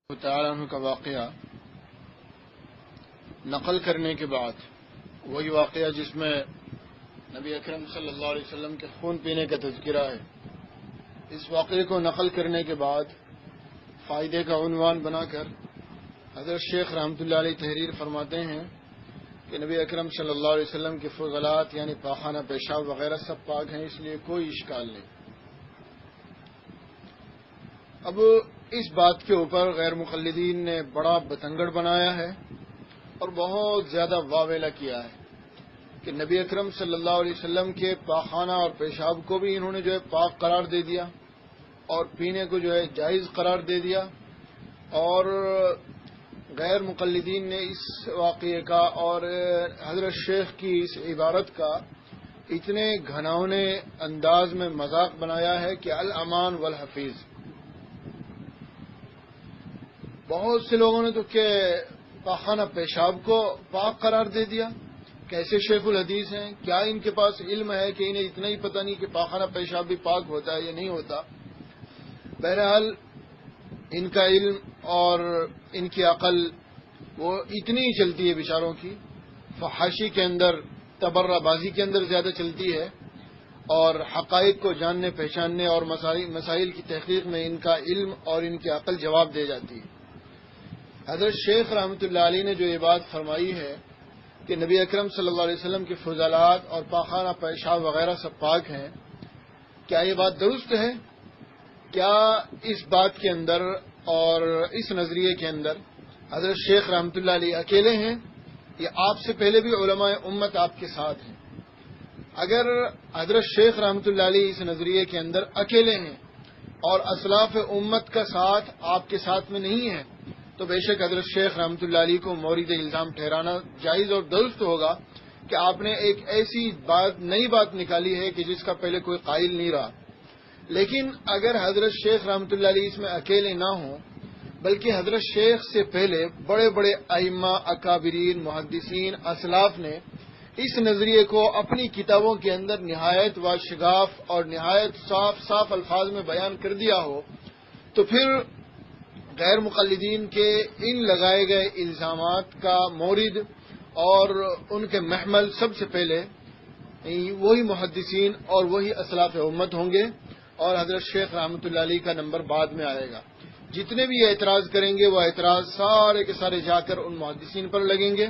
تعالیٰ عنہ کا واقعہ نقل کرنے کے بعد وہی واقعہ جس میں نبی اکرم صلی اللہ علیہ وسلم کے خون پینے کا تذکرہ ہے، اس واقعے کو نقل کرنے کے بعد فائدے کا عنوان بنا کر حضرت شیخ رحمۃ اللہ علیہ تحریر فرماتے ہیں کہ نبی اکرم صلی اللہ علیہ وسلم کے فضلات یعنی پاخانہ پیشاب وغیرہ سب پاک ہیں، اس لیے کوئی اشکال نہیں۔ اب اس بات کے اوپر غیر مقلدین نے بڑا بتنگڑ بنایا ہے اور بہت زیادہ واویلا کیا ہے کہ نبی اکرم صلی اللہ علیہ وسلم کے پاخانہ اور پیشاب کو بھی انہوں نے پاک قرار دے دیا اور پینے کو جائز قرار دے دیا، اور غیر مقلدین نے اس واقعے کا اور حضرت شیخ کی اس عبارت کا اتنے گھناؤنے انداز میں مذاق بنایا ہے کہ الامان والحفیظ۔ بہت سے لوگوں نے تو کہ پاخانہ پیشاب کو پاک قرار دے دیا، کیسے شیخ الحدیث ہیں، کیا ان کے پاس علم ہے کہ انہیں اتنا ہی پتہ نہیں کہ پاخانہ پیشاب بھی پاک ہوتا ہے یا نہیں ہوتا۔ بہرحال ان کا علم اور ان کی عقل وہ اتنی ہی چلتی ہے بیچاروں کی، فحاشی کے اندر تبرہ بازی کے اندر زیادہ چلتی ہے، اور حقائق کو جاننے پہچاننے اور مسائل کی تحقیق میں ان کا علم اور ان کی عقل جواب دے جاتی ہے۔ حضرت شیخ رحمۃ اللہ علیہ نے جو یہ بات فرمائی ہے کہ نبی اکرم صلی اللہ علیہ وسلم کے فضلات اور پاخانہ پیشاب وغیرہ سب پاک ہیں، کیا یہ بات درست ہے؟ کیا اس بات کے اندر اور اس نظریے کے اندر حضرت شیخ رحمۃ اللہ علیہ اکیلے ہیں یا آپ سے پہلے بھی علماء امت آپ کے ساتھ ہیں؟ اگر حضرت شیخ رحمۃ اللہ علیہ اس نظریے کے اندر اکیلے ہیں اور اسلاف امت کا ساتھ آپ کے ساتھ میں نہیں ہے، تو بے شک حضرت شیخ رحمۃ اللہ علیہ کو مورد الزام ٹھہرانا جائز اور درست ہوگا کہ آپ نے ایک ایسی نئی بات نکالی ہے کہ جس کا پہلے کوئی قائل نہیں رہا۔ لیکن اگر حضرت شیخ رحمۃ اللہ علیہ اس میں اکیلے نہ ہوں، بلکہ حضرت شیخ سے پہلے بڑے بڑے ائمہ، اکابرین، محدثین، اسلاف نے اس نظریے کو اپنی کتابوں کے اندر نہایت واشگاف اور نہایت صاف الفاظ میں بیان کر دیا ہو، تو پھر غیر مقلدین کے ان لگائے گئے الزامات کا مورد اور ان کے محمل سب سے پہلے وہی محدثین اور وہی اسلاف امت ہوں گے، اور حضرت شیخ رحمۃ اللہ علیہ کا نمبر بعد میں آئے گا۔ جتنے بھی اعتراض کریں گے وہ اعتراض سارے کے سارے جا کر ان محدثین پر لگیں گے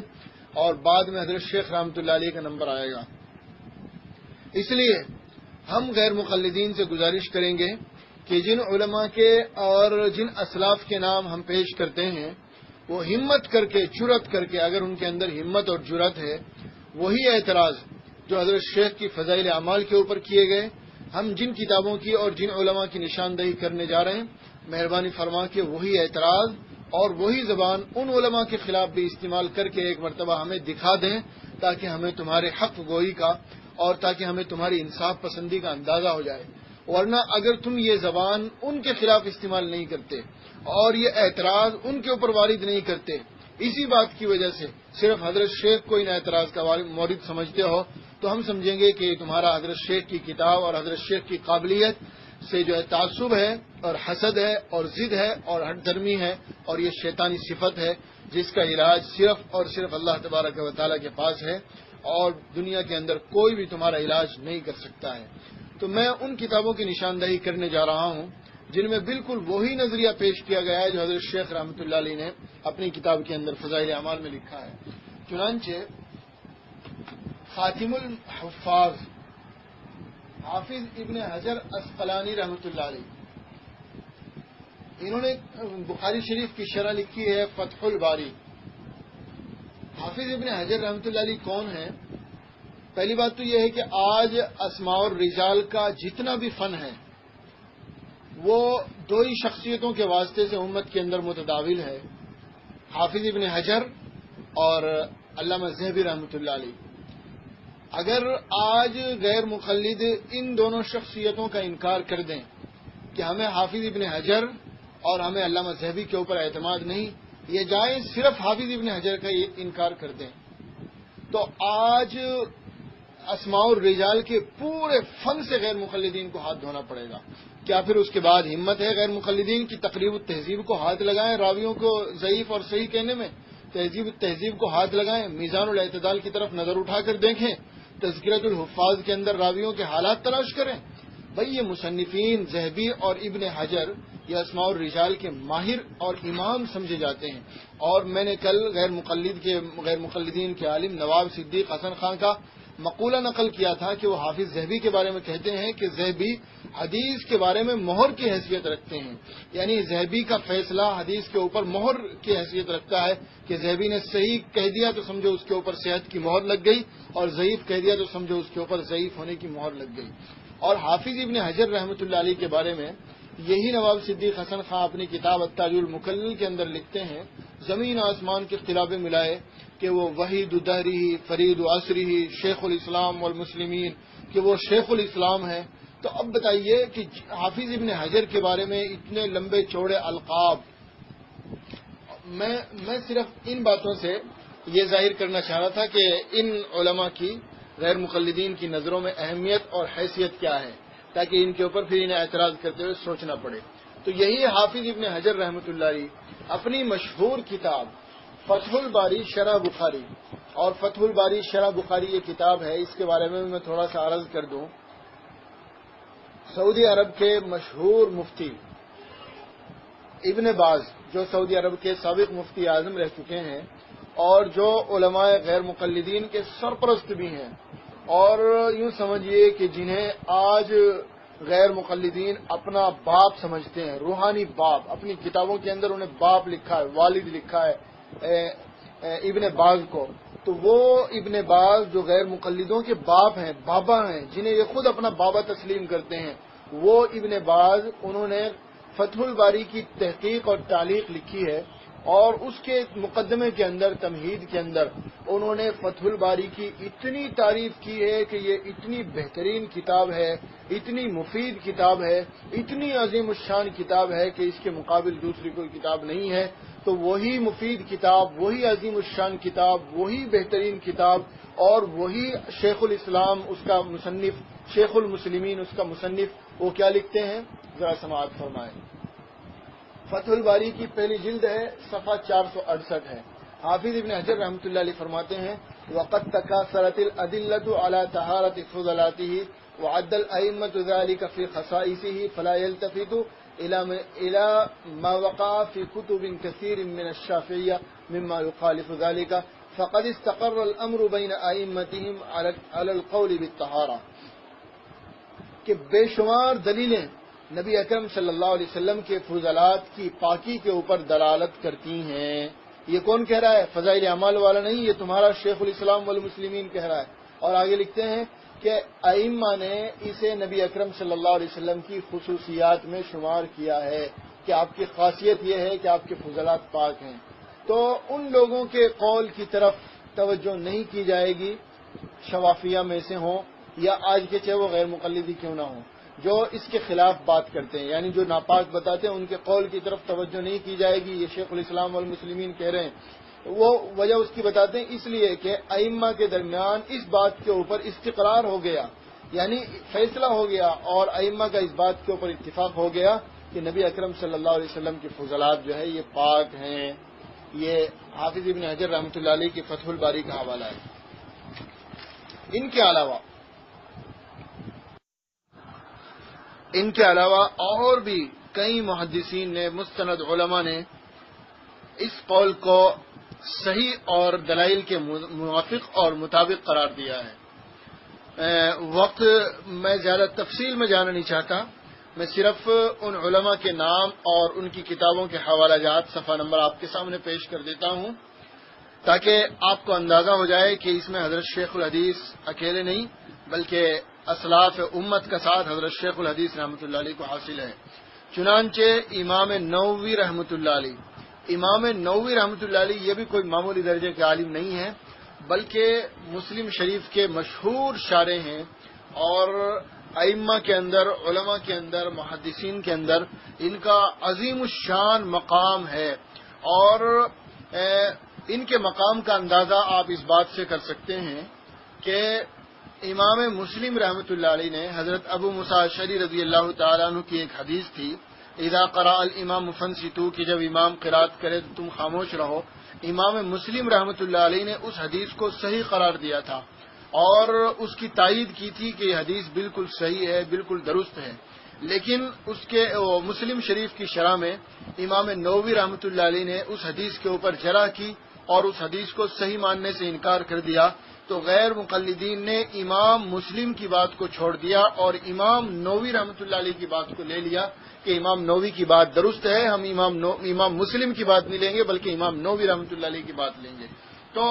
اور بعد میں حضرت شیخ رحمۃ اللہ علیہ کا نمبر آئے گا۔ اس لیے ہم غیر مقلدین سے گزارش کریں گے کہ جن علماء کے اور جن اسلاف کے نام ہم پیش کرتے ہیں، وہ ہمت کر کے، جرأت کر کے، اگر ان کے اندر ہمت اور جرأت ہے، وہی اعتراض جو حضرت شیخ کی فضائل اعمال کے اوپر کیے گئے، ہم جن کتابوں کی اور جن علماء کی نشاندہی کرنے جا رہے ہیں، مہربانی فرما کے وہی اعتراض اور وہی زبان ان علماء کے خلاف بھی استعمال کر کے ایک مرتبہ ہمیں دکھا دیں، تاکہ ہمیں تمہارے حق گوئی کا اور تاکہ ہمیں تمہاری انصاف پسندی کا اندازہ ہو جائے۔ ورنہ اگر تم یہ زبان ان کے خلاف استعمال نہیں کرتے اور یہ اعتراض ان کے اوپر وارد نہیں کرتے، اسی بات کی وجہ سے صرف حضرت شیخ کو ان اعتراض کا مورد سمجھتے ہو، تو ہم سمجھیں گے کہ تمہارا حضرت شیخ کی کتاب اور حضرت شیخ کی قابلیت سے تعصب ہے اور حسد ہے اور ضد ہے اور ہٹ درمی ہے، اور یہ شیطانی صفت ہے جس کا علاج صرف اور صرف اللہ تبارک و تعالیٰ کے پاس ہے، اور دنیا کے اندر کوئی بھی تمہارا علاج نہیں کر سکتا ہے۔ تو میں ان کتابوں کی نشاندہی کرنے جا رہا ہوں جن میں بالکل وہی نظریہ پیش کیا گیا ہے جو حضرت شیخ رحمۃ اللہ علیہ نے اپنی کتاب کے اندر فضائل اعمال میں لکھا ہے۔ چنانچہ خاتم الحفاظ حافظ ابن حجر عسقلانی رحمۃ اللہ علیہ، انہوں نے بخاری شریف کی شرح لکھی ہے فتح الباری۔ حافظ ابن حجر رحمۃ اللہ علیہ کون ہیں؟ پہلی بات تو یہ ہے کہ آج اسماء الرجال کا جتنا بھی فن ہے وہ دو ہی شخصیتوں کے واسطے سے امت کے اندر متداول ہے، حافظ ابن حجر اور علامہ ذہبی رحمۃ اللہ علیہ۔ اگر آج غیر مقلد ان دونوں شخصیتوں کا انکار کر دیں کہ ہمیں حافظ ابن حجر اور ہمیں علامہ ذہبی کے اوپر اعتماد نہیں، یہ جائیں صرف حافظ ابن حجر کا یہ انکار کر دیں، تو آج اسماء الرجال کے پورے فن سے غیر مقلدین کو ہاتھ دھونا پڑے گا۔ کیا پھر اس کے بعد ہمت ہے غیر مقلدین کی تقریب التہذیب کو ہاتھ لگائیں راویوں کو ضعیف اور صحیح کہنے میں؟ تہذیب کو ہاتھ لگائیں، میزان الاعتدال کی طرف نظر اٹھا کر دیکھیں، تذکرۃ الحفاظ کے اندر راویوں کے حالات تلاش کریں۔ بھئی یہ مصنفین ذہبی اور ابن حجر یہ اسماء الرجال کے ماہر اور امام سمجھے جاتے ہیں، اور میں نے کل غیر مقلدین کے عالم نواب صدیق حسن خان کا مقولہ نقل کیا تھا کہ وہ حافظ ذہبی کے بارے میں کہتے ہیں کہ ذہبی حدیث کے بارے میں مہر کی حیثیت رکھتے ہیں، یعنی ذہبی کا فیصلہ حدیث کے اوپر مہر کی حیثیت رکھتا ہے کہ ذہبی نے صحیح کہہ دیا تو سمجھو اس کے اوپر صحت کی مہر لگ گئی، اور ضعیف کہہ دیا تو سمجھو اس کے اوپر ضعیف ہونے کی مہر لگ گئی۔ اور حافظ ابن حجر رحمۃ اللہ علیہ کے بارے میں یہی نواب صدیق حسن خان اپنی کتاب التاج المکلل کے اندر لکھتے ہیں، زمین آسمان کے خلافے ملائے کہ وہ وحید دہری فرید عصری شیخ الاسلام والمسلمین، کہ وہ شیخ الاسلام ہیں۔ تو اب بتائیے کہ حافظ ابن حجر کے بارے میں اتنے لمبے چوڑے القاب، میں صرف ان باتوں سے یہ ظاہر کرنا چاہ رہا تھا کہ ان علماء کی غیر مقلدین کی نظروں میں اہمیت اور حیثیت کیا ہے، تاکہ ان کے اوپر پھر انہیں اعتراض کرتے ہوئے سوچنا پڑے۔ تو یہی حافظ ابن حجر رحمۃ اللہ علیہ اپنی مشہور کتاب فتح الباری شرح بخاری، اور فتح الباری شرح بخاری یہ کتاب ہے، اس کے بارے میں میں تھوڑا سا عرض کر دوں۔ سعودی عرب کے مشہور مفتی ابن باز، جو سعودی عرب کے سابق مفتی اعظم رہ چکے ہیں اور جو علماء غیر مقلدین کے سرپرست بھی ہیں، اور یوں سمجھیے کہ جنہیں آج غیر مقلدین اپنا باپ سمجھتے ہیں، روحانی باپ، اپنی کتابوں کے اندر انہیں باپ لکھا ہے، والد لکھا ہے ابن باز کو، تو وہ ابن باز جو غیر مقلدوں کے باپ ہیں، بابا ہیں، جنہیں یہ خود اپنا بابا تسلیم کرتے ہیں، وہ ابن باز انہوں نے فتح الباری کی تحقیق اور تعلیق لکھی ہے، اور اس کے مقدمے کے اندر تمہید کے اندر انہوں نے فتح الباری کی اتنی تعریف کی ہے کہ یہ اتنی بہترین کتاب ہے، اتنی مفید کتاب ہے، اتنی عظیم الشان کتاب ہے کہ اس کے مقابل دوسری کوئی کتاب نہیں ہے۔ تو وہی مفید کتاب، وہی عظیم الشان کتاب، وہی بہترین کتاب، اور وہی شیخ الاسلام اس کا مصنف، شیخ المسلمین اس کا مصنف، وہ کیا لکھتے ہیں ذرا سماعت فرمائیں۔ فتح الباری کی پہلی جلد ہے، صفحہ 468 ہے۔ حافظ ابن حجر رحمۃ اللہ علیہ فرماتے ہیں وقد تکاثرت الادلۃ علی طہارۃ فضلاته وعد الائمۃ ذلك في خصائصه فلا يلتفت الى ما وقع في كتب كثير من الشافعية مما يخالف ذلك فقد استقر الامر بين ائمتهم على القول بالطہارہ، کہ بے شمار دلیلیں نبی اکرم صلی اللہ علیہ وسلم کے فضلات کی پاکی کے اوپر دلالت کرتی ہیں۔ یہ کون کہہ رہا ہے؟ فضائل اعمال والا نہیں، یہ تمہارا شیخ الاسلام والمسلمین کہہ رہا ہے۔ اور آگے لکھتے ہیں کہ ائمہ نے اسے نبی اکرم صلی اللہ علیہ وسلم کی خصوصیات میں شمار کیا ہے کہ آپ کی خاصیت یہ ہے کہ آپ کے فضلات پاک ہیں۔ تو ان لوگوں کے قول کی طرف توجہ نہیں کی جائے گی، شوافیہ میں سے ہوں یا آج کے چاہے وہ غیر مقلدی کیوں نہ ہوں، جو اس کے خلاف بات کرتے ہیں، یعنی جو ناپاک بتاتے ہیں، ان کے قول کی طرف توجہ نہیں کی جائے گی۔ یہ شیخ الاسلام والمسلمین کہہ رہے ہیں، وہ وجہ اس کی بتاتے ہیں اس لیے کہ ائمہ کے درمیان اس بات کے اوپر استقرار ہو گیا، یعنی فیصلہ ہو گیا، اور ائمہ کا اس بات کے اوپر اتفاق ہو گیا کہ نبی اکرم صلی اللہ علیہ وسلم کے فضلات جو ہے یہ پاک ہیں۔ یہ حافظ ابن حجر رحمۃ اللہ علیہ کی فتح الباری کا حوالہ ہے۔ ان کے علاوہ اور بھی کئی محدثین نے، مستند علماء نے اس قول کو صحیح اور دلائل کے موافق اور مطابق قرار دیا ہے۔ وقت میں زیادہ تفصیل میں جانا نہیں چاہتا، میں صرف ان علماء کے نام اور ان کی کتابوں کے حوالہ جات صفحہ نمبر آپ کے سامنے پیش کر دیتا ہوں، تاکہ آپ کو اندازہ ہو جائے کہ اس میں حضرت شیخ الحدیث اکیلے نہیں بلکہ اسلاف امت کا ساتھ حضرت شیخ الحدیث رحمۃ اللہ علیہ کو حاصل ہے۔ چنانچہ امام نووی رحمۃ اللہ علیہ، امام نووی رحمۃ اللہ علیہ یہ بھی کوئی معمولی درجے کے عالم نہیں ہے، بلکہ مسلم شریف کے مشہور شارح ہیں، اور ائمہ کے اندر، علماء کے اندر، محدثین کے اندر ان کا عظیم الشان مقام ہے، اور ان کے مقام کا اندازہ آپ اس بات سے کر سکتے ہیں کہ امام مسلم رحمۃ اللہ علیہ نے حضرت ابو موسیٰ اشعری رضی اللہ تعالیٰ عنہ کی ایک حدیث تھی، اذا قرأ الامام فانصتوا، کہ جب امام قرات کرے تو تم خاموش رہو. امام مسلم رحمۃ اللہ علیہ نے اس حدیث کو صحیح قرار دیا تھا اور اس کی تائید کی تھی کہ یہ حدیث بالکل صحیح ہے، بالکل درست ہے. لیکن اس کے مسلم شریف کی شرح میں امام نووی رحمۃ اللہ علیہ نے اس حدیث کے اوپر جرح کی اور اس حدیث کو صحیح ماننے سے انکار کر دیا. تو غیر مقلدین نے امام مسلم کی بات کو چھوڑ دیا اور امام نووی رحمۃ اللہ علیہ کی بات کو لے لیا کہ امام نووی کی بات درست ہے، ہم امام مسلم کی بات نہیں لیں گے بلکہ امام نووی رحمۃ اللہ علیہ کی بات لیں گے. تو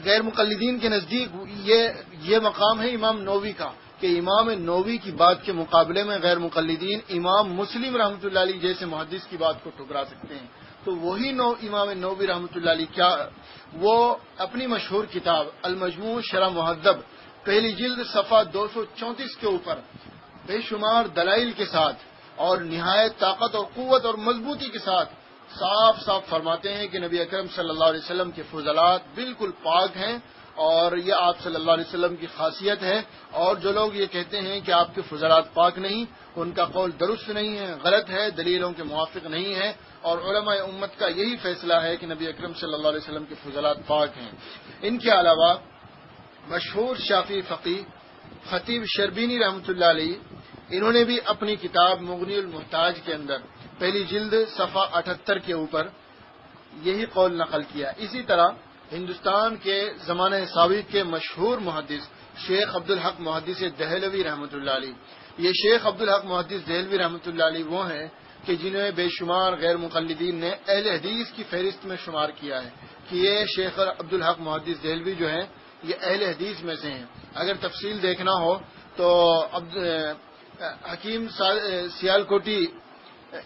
غیر مقلدین کے نزدیک یہ مقام ہے امام نووی کا کہ امام نووی کی بات کے مقابلے میں غیر مقلدین امام مسلم رحمۃ اللہ علیہ جیسے محدث کی بات کو ٹھکرا سکتے ہیں. تو وہی امام نووی رحمۃ اللہ علیہ کیا وہ اپنی مشہور کتاب المجموع شرح مہذب پہلی جلد صفحہ 234 کے اوپر بے شمار دلائل کے ساتھ اور نہایت طاقت اور قوت اور مضبوطی کے ساتھ صاف صاف فرماتے ہیں کہ نبی اکرم صلی اللہ علیہ وسلم کے فضلات بالکل پاک ہیں اور یہ آپ صلی اللہ علیہ وسلم کی خاصیت ہے. اور جو لوگ یہ کہتے ہیں کہ آپ کے فضلات پاک نہیں، ان کا قول درست نہیں ہے، غلط ہے، دلیلوں کے موافق نہیں ہے. اور علماء امت کا یہی فیصلہ ہے کہ نبی اکرم صلی اللہ علیہ وسلم کے فضلات پاک ہیں. ان کے علاوہ مشہور شافعی فقیہ خطیب شربینی رحمۃ اللہ علیہ، انہوں نے بھی اپنی کتاب مغنی المحتاج کے اندر پہلی جلد صفحہ 78 کے اوپر یہی قول نقل کیا. اسی طرح ہندوستان کے زمانہ سابق کے مشہور محدث شیخ عبدالحق محدث دہلوی رحمۃ اللہ علیہ، یہ شیخ عبدالحق محدث دہلوی رحمۃ اللہ علیہ وہ ہیں کہ جنہیں بے شمار غیر مقلدین نے اہل حدیث کی فہرست میں شمار کیا ہے کہ یہ شیخ عبدالحق محدث دہلوی جو ہیں یہ اہل حدیث میں سے ہیں. اگر تفصیل دیکھنا ہو تو حکیم سیالکوٹی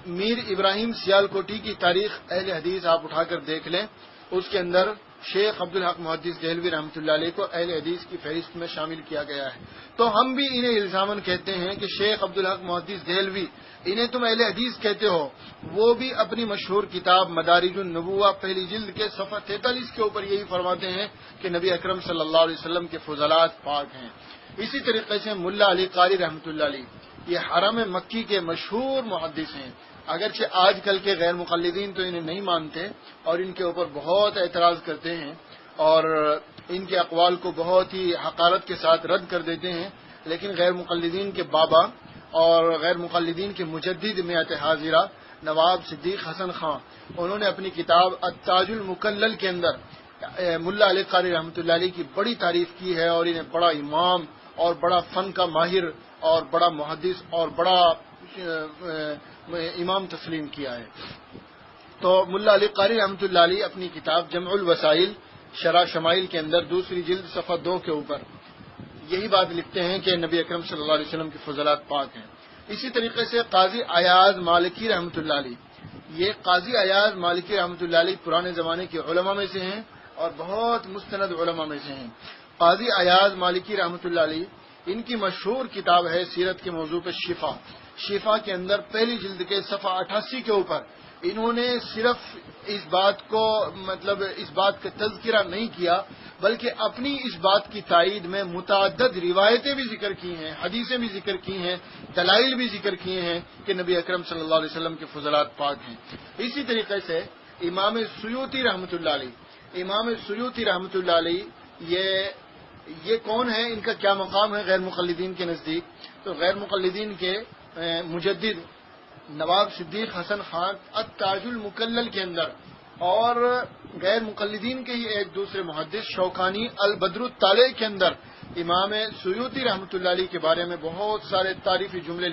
میر ابراہیم سیالکوٹی کی تاریخ اہل حدیث آپ اٹھا کر دیکھ لیں، اس کے اندر شیخ عبدالحق محدث دہلوی رحمۃ اللہ علیہ کو اہل حدیث کی فہرست میں شامل کیا گیا ہے. تو ہم بھی انہیں الزاماً کہتے ہیں کہ شیخ عبدالحق محدث دہلوی انہیں تم اہل حدیث کہتے ہو، وہ بھی اپنی مشہور کتاب مدارج النبوہ پہلی جلد کے صفحہ 43 کے اوپر یہی فرماتے ہیں کہ نبی اکرم صلی اللہ علیہ وسلم کے فضلات پاک ہیں. اسی طریقے سے ملا علی قاری رحمۃ اللہ علیہ یہ حرم مکی کے مشہور محدث ہیں. اگرچہ آج کل کے غیر مقلدین تو انہیں نہیں مانتے اور ان کے اوپر بہت اعتراض کرتے ہیں اور ان کے اقوال کو بہت ہی حقارت کے ساتھ رد کر دیتے ہیں، لیکن غیر مقلدین کے بابا اور غیر مقلدین کے مجدد میت حاضرہ نواب صدیق حسن خان، انہوں نے اپنی کتاب التاج المکلل کے اندر ملا علی قاری رحمۃ اللہ علیہ کی بڑی تعریف کی ہے اور انہیں بڑا امام اور بڑا فن کا ماہر اور بڑا محدث اور بڑا امام تسلیم کیا ہے. تو ملا علی قاری رحمۃ اللہ علیہ اپنی کتاب جمع الوسائل شرح شمائل کے اندر دوسری جلد صفحہ 2 کے اوپر یہی بات لکھتے ہیں کہ نبی اکرم صلی اللہ علیہ وسلم کے فضلات پاک ہیں. اسی طریقے سے قاضی ایاز مالکی رحمۃ اللہ علیہ، یہ قاضی ایاز مالکی رحمۃ اللہ علیہ پرانے زمانے کے علماء میں سے ہیں اور بہت مستند علماء میں سے ہیں. قاضی ایاز مالکی رحمۃ اللہ علیہ ان کی مشہور کتاب ہے سیرت کے موضوع پہ شفا کے اندر پہلی جلد کے صفحہ 88 کے اوپر انہوں نے صرف اس بات کا تذکرہ نہیں کیا بلکہ اپنی اس بات کی تائید میں متعدد روایتیں بھی ذکر کی ہیں، حدیثیں بھی ذکر کی ہیں، دلائل بھی ذکر کیے ہیں کہ نبی اکرم صلی اللہ علیہ وسلم کے فضلات پاک ہیں. اسی طریقے سے امام سیوطی رحمۃ اللہ علیہ یہ کون ہے، ان کا کیا مقام ہے غیر مقلدین کے نزدیک؟ تو غیر مقلدین کے مجدد نواب صدیق حسن خان التاج المکلل کے اندر اور غیر مقلدین کے ہی ایک دوسرے محدث شوکانی البدر الطالع کے اندر امام سیوطی رحمۃ اللہ علیہ کے بارے میں بہت سارے تعریفی جملے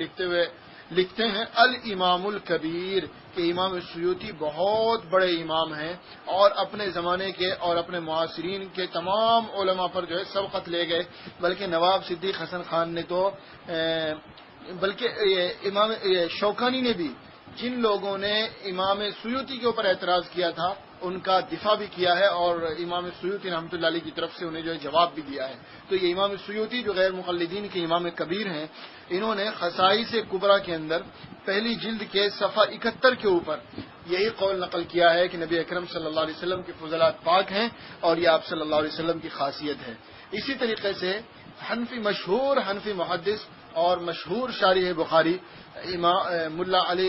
لکھتے ہیں الامام الکبیر کہ امام سیوطی بہت بڑے امام ہیں اور اپنے زمانے کے اور اپنے معاصرین کے تمام علماء پر جو ہے سبقت لے گئے. بلکہ نواب صدیق حسن خان نے تو امام شوکانی نے بھی جن لوگوں نے امام سیوطی کے اوپر اعتراض کیا تھا ان کا دفاع بھی کیا ہے اور امام سیوطی رحمۃ اللہ علیہ کی طرف سے انہیں جو ہے جواب بھی دیا ہے. تو یہ امام سیوطی جو غیر مقلدین کے امام کبیر ہیں، انہوں نے خصائص کبریٰ کے اندر پہلی جلد کے صفحہ 71 کے اوپر یہی قول نقل کیا ہے کہ نبی اکرم صلی اللہ علیہ وسلم کے فضلات پاک ہیں اور یہ آپ صلی اللہ علیہ وسلم کی خاصیت ہے. اسی طریقے سے مشہور حنفی محدث اور مشہور شارح بخاری ملا علی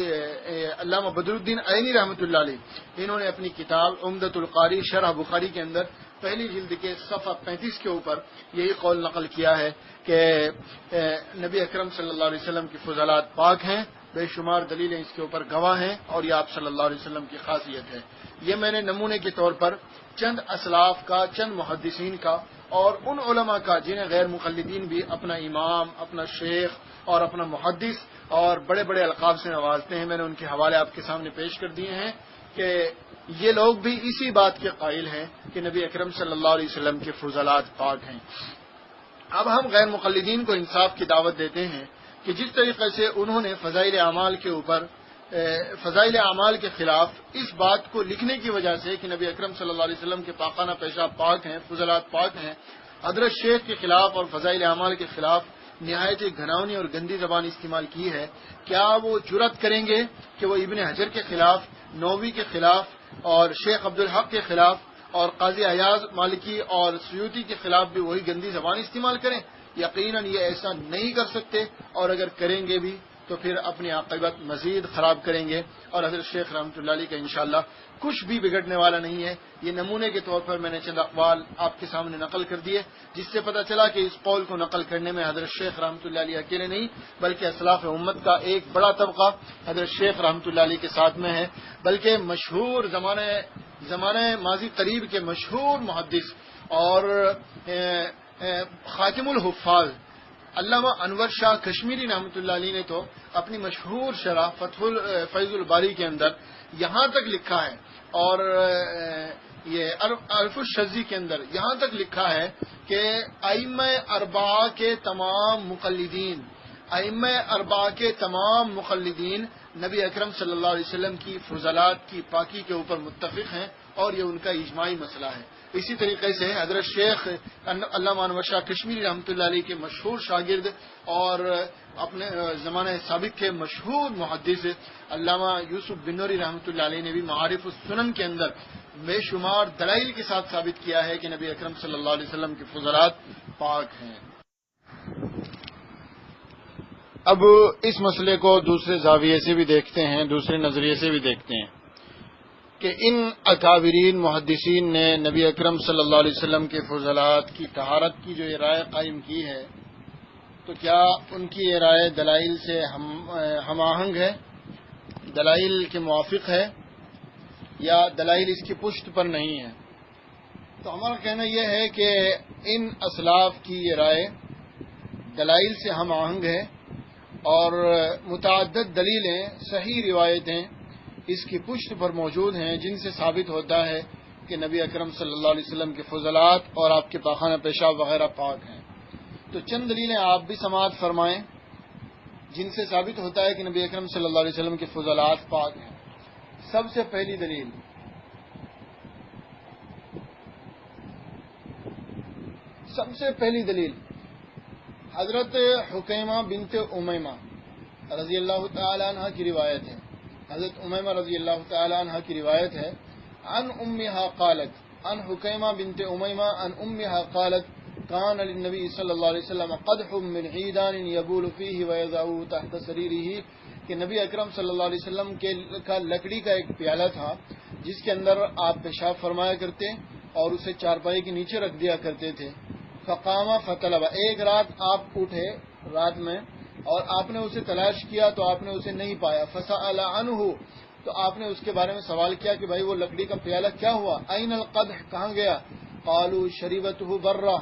علامہ بدر الدین عینی رحمۃ اللہ علیہ، انہوں نے اپنی کتاب عمدۃ القاری شرح بخاری کے اندر پہلی جلد کے صفحہ 35 کے اوپر یہی قول نقل کیا ہے کہ نبی اکرم صلی اللہ علیہ وسلم کی فضلات پاک ہیں، بے شمار دلیلیں اس کے اوپر گواہ ہیں اور یہ آپ صلی اللہ علیہ وسلم کی خاصیت ہے. یہ میں نے نمونے کے طور پر چند اسلاف کا، چند محدثین کا اور ان علماء کا جنہیں غیر مقلدین بھی اپنا امام، اپنا شیخ اور اپنا محدث اور بڑے بڑے القاب سے نوازتے ہیں، میں نے ان کے حوالے آپ کے سامنے پیش کر دیے ہیں کہ یہ لوگ بھی اسی بات کے قائل ہیں کہ نبی اکرم صلی اللہ علیہ وسلم کے فضلات پاک ہیں. اب ہم غیر مقلدین کو انصاف کی دعوت دیتے ہیں کہ جس طریقے سے انہوں نے فضائل اعمال کے اوپر فضائل اعمال کے خلاف اس بات کو لکھنے کی وجہ سے کہ نبی اکرم صلی اللہ علیہ وسلم کے پاکانہ پیشاب پاک ہیں، فضلات پاک ہیں، حضرت شیخ کے خلاف اور فضائل اعمال کے خلاف نہایت گھناؤنی اور گندی زبان استعمال کی ہے، کیا وہ جرأت کریں گے کہ وہ ابن حجر کے خلاف، نووی کے خلاف اور شیخ عبدالحق کے خلاف اور قاضی ایاز مالکی اور سیوطی کے خلاف بھی وہی گندی زبان استعمال کریں؟ یقیناً یہ ایسا نہیں کر سکتے، اور اگر کریں گے بھی تو پھر اپنی عاقبت مزید خراب کریں گے، اور حضرت شیخ رحمۃ اللہ علیہ کا انشاءاللہ کچھ بھی بگڑنے والا نہیں ہے. یہ نمونے کے طور پر میں نے چند اقوال آپ کے سامنے نقل کر دیے، جس سے پتہ چلا کہ اس قول کو نقل کرنے میں حضرت شیخ رحمۃ اللہ علیہ اکیلے نہیں بلکہ اسلاف امت کا ایک بڑا طبقہ حضرت شیخ رحمۃ اللہ علیہ کے ساتھ میں ہے، بلکہ مشہور زمانہ ماضی قریب کے مشہور محدث اور خاتم الحفاظ علامہ انور شاہ کشمیری رحمۃ اللہ علیہ نے تو اپنی مشہور شرح فیض الباری کے اندر یہاں تک لکھا ہے، اور یہ عرف الشذی کے اندر یہاں تک لکھا ہے کہ ائمہ اربعہ کے تمام مقلدین نبی اکرم صلی اللہ علیہ وسلم کی فضلات کی پاکی کے اوپر متفق ہیں اور یہ ان کا اجماعی مسئلہ ہے. اسی طریقے سے حضرت شیخ علامہ انور شاہ کشمیری رحمۃ اللہ علیہ کے مشہور شاگرد اور اپنے زمانہ سابق کے مشہور محدث علامہ یوسف بن نوری رحمۃ اللہ علیہ نے بھی معارف السنن کے اندر بے شمار دلائل کے ساتھ ثابت کیا ہے کہ نبی اکرم صلی اللہ علیہ وسلم کے فضلات پاک ہیں. اب اس مسئلے کو دوسرے زاویے سے بھی دیکھتے ہیں، دوسرے نظریے سے بھی دیکھتے ہیں کہ ان اکابرین محدثین نے نبی اکرم صلی اللہ علیہ وسلم کے فضلات کی طہارت کی جو یہ رائے قائم کی ہے، تو کیا ان کی یہ رائے دلائل سے ہم آہنگ ہے، دلائل کے موافق ہے، یا دلائل اس کی پشت پر نہیں ہے؟ تو ہمارا کہنا یہ ہے کہ ان اسلاف کی یہ رائے دلائل سے ہم آہنگ ہے، اور متعدد دلیلیں، صحیح روایتیں اس کی پشت پر موجود ہیں جن سے ثابت ہوتا ہے کہ نبی اکرم صلی اللہ علیہ وسلم کے فضلات اور آپ کے پاخانہ پیشاب وغیرہ پاک ہیں. تو چند دلیلیں آپ بھی سماعت فرمائیں جن سے ثابت ہوتا ہے کہ نبی اکرم صلی اللہ علیہ وسلم کے فضلات پاک ہیں. سب سے پہلی دلیل حضرت حکیمہ بنت امیمہ رضی اللہ تعالی عنہ کی روایت ہے. حضرت امیمہ رضی اللہ تعالی عنہ کی روایت ہے، عن امہا قالت، عن حکیمہ بنت امیمہ عن امہا قالت کان للنبی صلی اللہ علیہ وسلم قدح من عیدان یبول فیہ ویضعہ تحت سریرہ، کہ نبی اکرم صلی اللہ علیہ وسلم کا لکڑی کا ایک پیالہ تھا جس کے اندر آپ پیشاب فرمایا کرتے اور اسے چارپائی کے نیچے رکھ دیا کرتے تھے. فقام فطلب، ایک رات آپ اٹھے رات میں اور آپ نے اسے تلاش کیا تو آپ نے اسے نہیں پایا. فسأل عنہ، تو آپ نے اس کے بارے میں سوال کیا کہ بھائی وہ لکڑی کا پیالہ کیا ہوا؟ این القدح، کہاں گیا؟ قالوا شریبتہ برہ،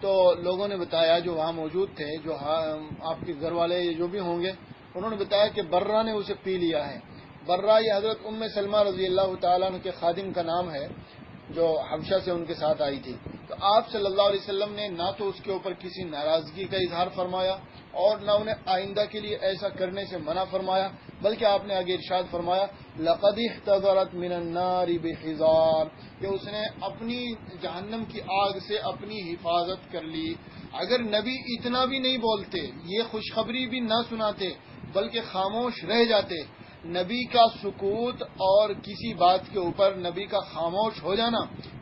تو لوگوں نے بتایا جو وہاں موجود تھے، جو آپ کے گھر والے جو بھی ہوں گے، انہوں نے بتایا کہ برہ نے اسے پی لیا ہے. برہ یہ حضرت ام سلمہ رضی اللہ تعالیٰ عنہ کے خادم کا نام ہے جو حبشہ سے ان کے ساتھ آئی تھی. تو آپ صلی اللہ علیہ وسلم نے نہ تو اس کے اوپر کسی ناراضگی کا اظہار فرمایا اور نہ انہیں آئندہ کے لیے ایسا کرنے سے منع فرمایا، بلکہ آپ نے آگے ارشاد فرمایا لقد احتضرت من النار بحذار، کہ اس نے اپنی جہنم کی آگ سے اپنی حفاظت کر لی. اگر نبی اتنا بھی نہیں بولتے، یہ خوشخبری بھی نہ سناتے، بلکہ خاموش رہ جاتے، نبی کا سکوت اور کسی بات کے اوپر نبی کا خاموش ہو جانا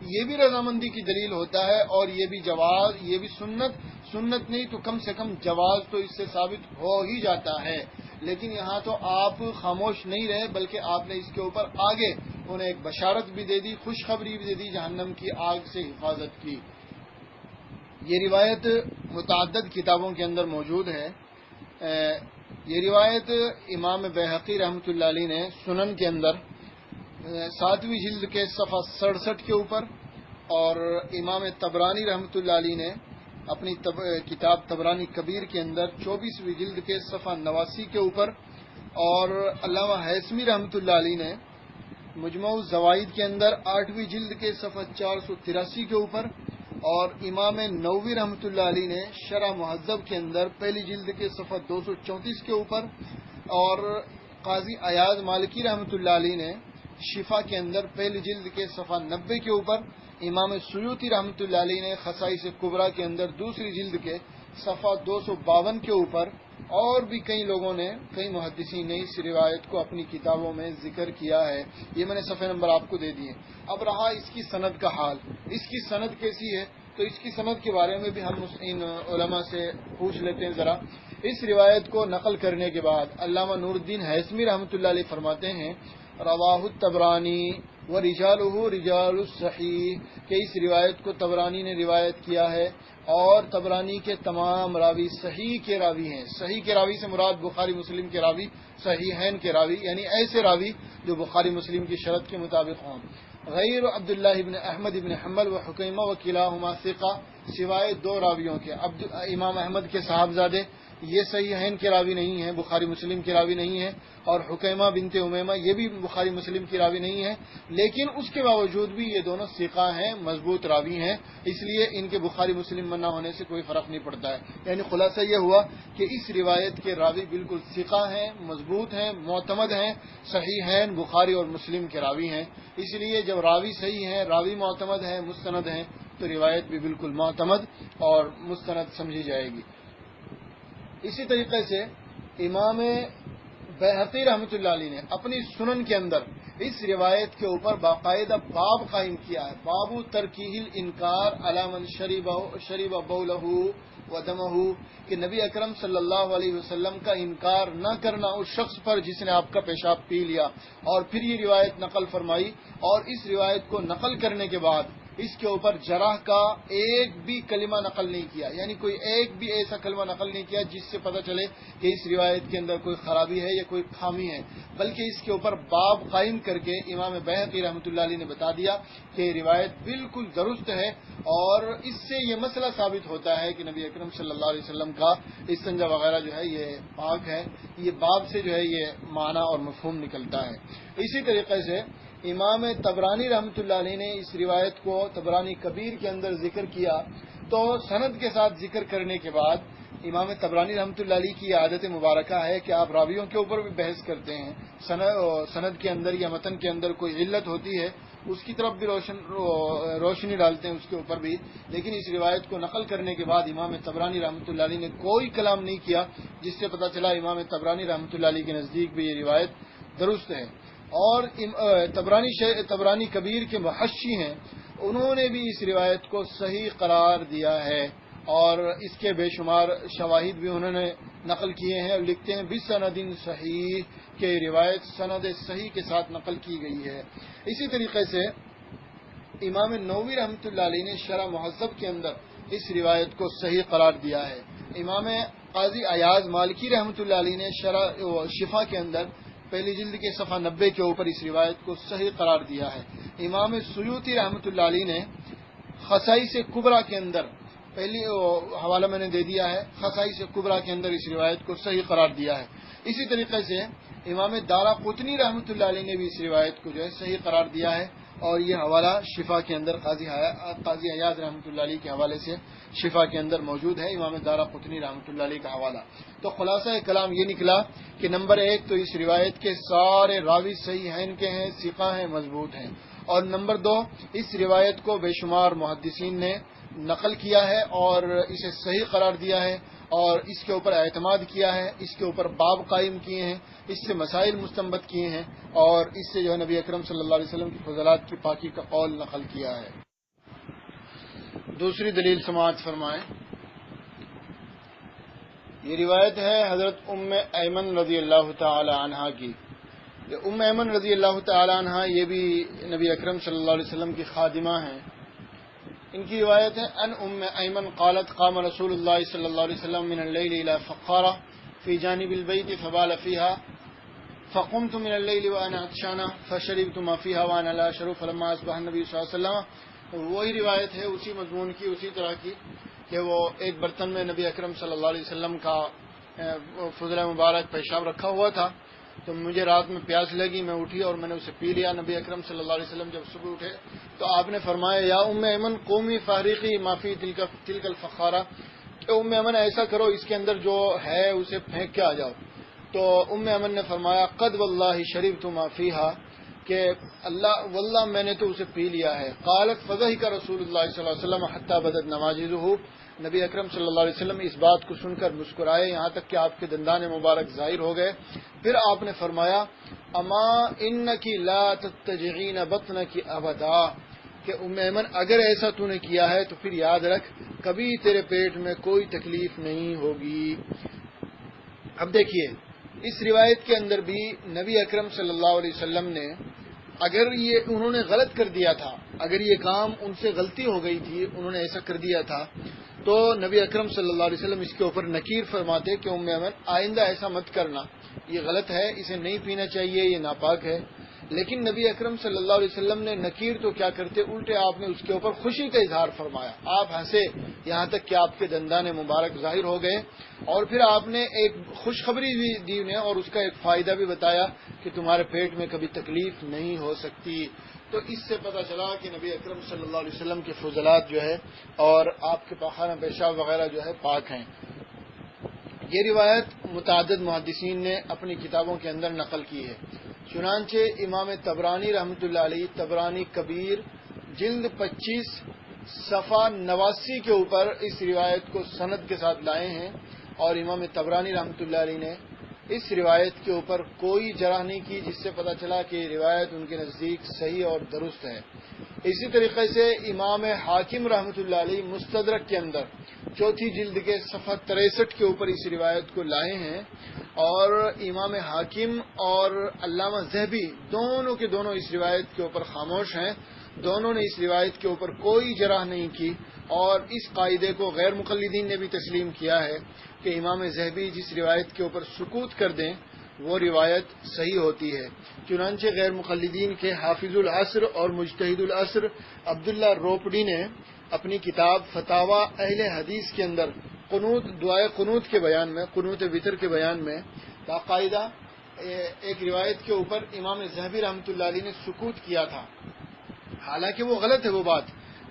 یہ بھی رضامندی کی دلیل ہوتا ہے، اور یہ بھی جواز، یہ بھی سنت نہیں تو کم سے کم جواز تو اس سے ثابت ہو ہی جاتا ہے۔ لیکن یہاں تو آپ خاموش نہیں رہے، بلکہ آپ نے اس کے اوپر آگے انہیں ایک بشارت بھی دے دی، خوشخبری بھی دے دی، جہنم کی آگ سے حفاظت کی۔ یہ روایت متعدد کتابوں کے اندر موجود ہے۔ یہ روایت امام بیہقی رحمۃ اللہ علیہ نے سنن کے اندر 7ویں جلد کے صفحہ 67 کے اوپر، اور امام طبرانی رحمۃ اللہ علیہ نے اپنی کتاب طبرانی کبیر کے اندر 24ویں جلد کے صفحہ 89 کے اوپر، اور علامہ حیثمی رحمۃ اللہ علیہ نے مجموع الزوائد کے اندر 8ویں جلد کے صفحہ 483 کے اوپر، اور امام نووی رحمۃ اللہ علیہ نے شرح مہذب کے اندر پہلی جلد کے صفحہ 234 کے اوپر، اور قاضی ایاز مالکی رحمۃ اللہ علیہ نے شفا کے اندر پہلی جلد کے صفحہ 90 کے اوپر، امام سیوطی رحمۃ اللہ علیہ نے خصائص کبریٰ کے اندر دوسری جلد کے صفحہ 252 کے اوپر، اور بھی کئی لوگوں نے، کئی محدثین نے اس روایت کو اپنی کتابوں میں ذکر کیا ہے۔ یہ میں نے صفحہ نمبر آپ کو دے دیے۔ اب رہا اس کی سند کا حال، اس کی سند کیسی ہے، تو اس کی سند کے بارے میں بھی ہم ان علماء سے پوچھ لیتے ہیں ذرا۔ اس روایت کو نقل کرنے کے بعد علامہ نور الدین حیثمی رحمۃ اللہ علیہ فرماتے ہیں رواہ الطبرانی ورجالہ رجال الصحیح، کہ اس روایت کو طبرانی نے روایت کیا ہے، اور طبرانی کے تمام راوی صحیح کے راوی ہیں۔ صحیح کے راوی سے مراد بخاری مسلم کے راوی، صحیحین کے راوی یعنی ایسے راوی جو بخاری مسلم کی شرط کے مطابق ہوں، غیر عبداللہ ابن احمد ابن حنبل و حکیمہ وکلاہما ثقہ، سوائے دو راویوں کے، امام احمد کے صاحبزادے یہ صحیحین کے راوی نہیں ہیں، بخاری مسلم کے راوی نہیں ہیں، اور حکیمہ بنت امیمہ یہ بھی بخاری مسلم کی راوی نہیں ہے، لیکن اس کے باوجود بھی یہ دونوں ثقہ ہیں، مضبوط راوی ہیں، اس لیے ان کے بخاری مسلم نہ ہونے سے کوئی فرق نہیں پڑتا ہے۔ یعنی خلاصہ یہ ہوا کہ اس روایت کے راوی بالکل ثقہ ہیں، مضبوط ہیں، معتمد ہیں، صحیحین بخاری اور مسلم کے راوی ہیں۔ اس لیے جب راوی صحیح ہیں، راوی معتمد ہیں، مستند ہیں، تو روایت بھی بالکل معتمد اور مستند سمجھی جائے گی۔ اسی طریقے سے امام بیہقی رحمۃ اللہ علیہ نے اپنی سنن کے اندر اس روایت کے اوپر باقاعدہ باب قائم کیا ہے، باب ترکیہ الانکار علی من شرب بولہ ودمہ، کہ نبی اکرم صلی اللہ علیہ وسلم کا انکار نہ کرنا اس شخص پر جس نے آپ کا پیشاب پی لیا، اور پھر یہ روایت نقل فرمائی، اور اس روایت کو نقل کرنے کے بعد اس کے اوپر جرح کا ایک بھی کلمہ نقل نہیں کیا، یعنی کوئی ایک بھی ایسا کلمہ نقل نہیں کیا جس سے پتہ چلے کہ اس روایت کے اندر کوئی خرابی ہے یا کوئی خامی ہے، بلکہ اس کے اوپر باب قائم کر کے امام بیہقی رحمۃ اللہ علیہ نے بتا دیا کہ روایت بالکل درست ہے، اور اس سے یہ مسئلہ ثابت ہوتا ہے کہ نبی اکرم صلی اللہ علیہ وسلم کا استنجا وغیرہ جو ہے یہ پاک ہے۔ یہ باب سے جو ہے یہ معنی اور مفہوم نکلتا ہے۔ اسی طریقے سے امام طبرانی رحمۃ اللہ علیہ نے اس روایت کو طبرانی کبیر کے اندر ذکر کیا، تو سند کے ساتھ ذکر کرنے کے بعد امام طبرانی رحمۃ اللہ علیہ کی عادت مبارکہ ہے کہ آپ راویوں کے اوپر بھی بحث کرتے ہیں، سند کے اندر یا متن کے اندر کوئی علت ہوتی ہے اس کی طرف بھی روشنی ڈالتے ہیں، اس کے اوپر بھی، لیکن اس روایت کو نقل کرنے کے بعد امام طبرانی رحمۃ اللہ علیہ نے کوئی کلام نہیں کیا، جس سے پتہ چلا امام طبرانی رحمۃ اللہ علیہ کے نزدیک بھی یہ روایت درست ہے۔ اور طبرانی کبیر کے محشی ہیں، انہوں نے بھی اس روایت کو صحیح قرار دیا ہے، اور اس کے بے شمار شواہد بھی انہوں نے نقل کیے ہیں، اور لکھتے ہیں بسند صحیح کہ روایت سند صحیح کے ساتھ نقل کی گئی ہے۔ اسی طریقے سے امام نووی رحمۃ اللہ علیہ نے شرح مہذب کے اندر اس روایت کو صحیح قرار دیا ہے۔ امام قاضی ایاز مالکی رحمۃ اللہ علیہ نے شفا کے اندر پہلی جلد کے صفحہ 90 کے اوپر اس روایت کو صحیح قرار دیا ہے۔ امام سیوطی رحمۃ اللہ علیہ نے خصائص کبریٰ کے اندر، پہلی حوالہ میں نے دے دیا ہے، خصائص کبریٰ کے اندر اس روایت کو صحیح قرار دیا ہے۔ اسی طریقے سے امام دارقطنی رحمۃ اللہ علیہ نے بھی اس روایت کو جو ہے صحیح قرار دیا ہے، اور یہ حوالہ شفا کے اندر قاضی ایاز رحمۃ اللہ علیہ کے حوالے سے شفا کے اندر موجود ہے، امام دارقطنی رحمۃ اللہ علیہ کا حوالہ۔ تو خلاصہ کلام یہ نکلا کہ نمبر 1 تو اس روایت کے سارے راوی صحیح ہیں، ان کے ہیں، ثقہ ہیں، مضبوط ہیں، اور نمبر 2 اس روایت کو بے شمار محدثین نے نقل کیا ہے اور اسے صحیح قرار دیا ہے، اور اس کے اوپر اعتماد کیا ہے، اس کے اوپر باب قائم کیے ہیں، اس سے مسائل مستنبط کیے ہیں، اور اس سے جو ہے نبی اکرم صلی اللہ علیہ وسلم کی فضلات کی پاکی کا قول نقل کیا ہے۔ دوسری دلیل سماعت فرمائیں۔ یہ روایت ہے حضرت ام ایمن رضی اللہ تعالی عنہا کی۔ یہ ام ایمن رضی اللہ تعالی عنہا یہ بھی نبی اکرم صلی اللہ علیہ وسلم کی خادمہ ہیں۔ ان کی روایت ہے ان ام ایمن قالت قام رسول اللہ صلی اللہ علیہ وسلم من اللیل الى فقارہ فی جانب البیت فبال فیہا فقمت من اللیل وانا عطشانہ فشربت ما فیہا وانا لا اشرب فلما اصبح النبی صلی اللہ علیہ وسلم۔ وہی روایت ہے اسی مضمون کی، اسی طرح کی، کہ وہ ایک برتن میں نبی اکرم صلی اللہ علیہ وسلم کا فضلہ مبارک پیشاب رکھا ہوا تھا، تو مجھے رات میں پیاس لگی، میں اٹھی اور میں نے اسے پی لیا۔ نبی اکرم صلی اللہ علیہ وسلم جب صبح اٹھے تو آپ نے فرمایا یا ام ایمن قومی فارقی ما فی تلک الفخارہ، کہ ام ایمن ایسا کرو اس کے اندر جو ہے اسے پھینک کے آ جاؤ۔ تو ام ایمن نے فرمایا قد واللہ شربت ما فیہا، کہ اللہ واللہ میں نے تو اسے پی لیا ہے۔ قالت فضحک رسول اللہ صلی اللہ علیہ وسلم حتی بدت نواجذہ، نبی اکرم صلی اللہ علیہ وسلم اس بات کو سن کر مسکرائے یہاں تک کہ آپ کے دندان مبارک ظاہر ہو گئے۔ پھر آپ نے فرمایا اما انکی لا تتجعین بطنکی ابدا، کہ ام ایمن اگر ایسا تو نے کیا ہے تو پھر یاد رکھ کبھی تیرے پیٹ میں کوئی تکلیف نہیں ہوگی۔ اب دیکھیے اس روایت کے اندر بھی نبی اکرم صلی اللہ علیہ وسلم نے اگر یہ انہوں نے غلط کر دیا تھا، اگر یہ کام ان سے غلطی ہو گئی تھی، انہوں نے ایسا کر دیا تھا، تو نبی اکرم صلی اللہ علیہ وسلم اس کے اوپر نکیر فرماتے کہ ام ایمن آئندہ ایسا مت کرنا، یہ غلط ہے، اسے نہیں پینا چاہیے، یہ ناپاک ہے۔ لیکن نبی اکرم صلی اللہ علیہ وسلم نے نکیر تو کیا کرتے، الٹے آپ نے اس کے اوپر خوشی کا اظہار فرمایا، آپ ہنسے یہاں تک کہ آپ کے دندان مبارک ظاہر ہو گئے، اور پھر آپ نے ایک خوشخبری بھی دی انہیں اور اس کا ایک فائدہ بھی بتایا کہ تمہارے پیٹ میں کبھی تکلیف نہیں ہو سکتی۔ تو اس سے پتہ چلا کہ نبی اکرم صلی اللہ علیہ وسلم کے فضلات جو ہے اور آپ کے پاخانہ پیشاب وغیرہ جو ہے پاک ہیں۔ یہ روایت متعدد محدثین نے اپنی کتابوں کے اندر نقل کی ہے، چنانچہ امام طبرانی رحمۃ اللہ علیہ طبرانی کبیر جلد 25 صفحہ 89 کے اوپر اس روایت کو سند کے ساتھ لائے ہیں، اور امام طبرانی رحمۃ اللہ علیہ نے اس روایت کے اوپر کوئی جرح نہیں کی، جس سے پتہ چلا کہ یہ روایت ان کے نزدیک صحیح اور درست ہے۔ اسی طریقے سے امام حاکم رحمۃ اللہ علیہ مستدرک کے اندر چوتھی جلد کے صفحہ 63 کے اوپر اس روایت کو لائے ہیں، اور امام حاکم اور علامہ ذہبی دونوں کے دونوں اس روایت کے اوپر خاموش ہیں، دونوں نے اس روایت کے اوپر کوئی جرح نہیں کی، اور اس قاعدے کو غیر مقلدین نے بھی تسلیم کیا ہے کہ امام ذہبی جس روایت کے اوپر سکوت کر دیں وہ روایت صحیح ہوتی ہے۔ چنانچہ غیر مقلدین کے حافظ العصر اور مجتہد العصر عبداللہ روپڑی نے اپنی کتاب فتاوی اہل حدیث کے اندر قنوت دعائے قنوت کے بیان میں، قنوت وتر کے بیان میں باقاعدہ ایک روایت کے اوپر امام ذہبی رحمۃ اللہ علیہ نے سکوت کیا تھا، حالانکہ وہ غلط ہے، وہ بات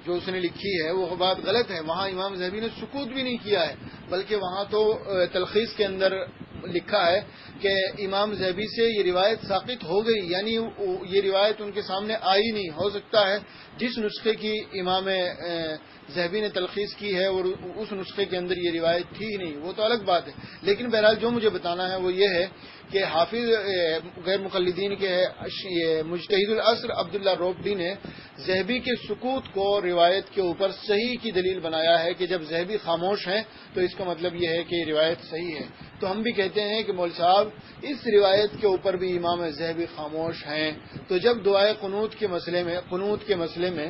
جو اس نے لکھی ہے وہ بات غلط ہے، وہاں امام ذہبی نے سکوت بھی نہیں کیا ہے، بلکہ وہاں تو تلخیص کے اندر لکھا ہے کہ امام ذہبی سے یہ روایت ساقط ہو گئی، یعنی یہ روایت ان کے سامنے آئی نہیں، ہو سکتا ہے جس نسخے کی امام ذہبی نے تلخیص کی ہے اور اس نسخے کے اندر یہ روایت تھی ہی نہیں، وہ تو الگ بات ہے۔ لیکن بہرحال جو مجھے بتانا ہے وہ یہ ہے کہ حافظ غیر مقلدین کے مجتہد العصر عبداللہ روپڑی نے ذہبی کے سکوت کو روایت کے اوپر صحیح کی دلیل بنایا ہے کہ جب ذہبی خاموش ہیں تو اس کا مطلب یہ ہے کہ یہ روایت صحیح ہے۔ تو ہم بھی کہتے ہیں کہ مول صاحب اس روایت کے اوپر بھی امام ذہبی خاموش ہیں، تو جب دعائے قنوت کے مسئلے میں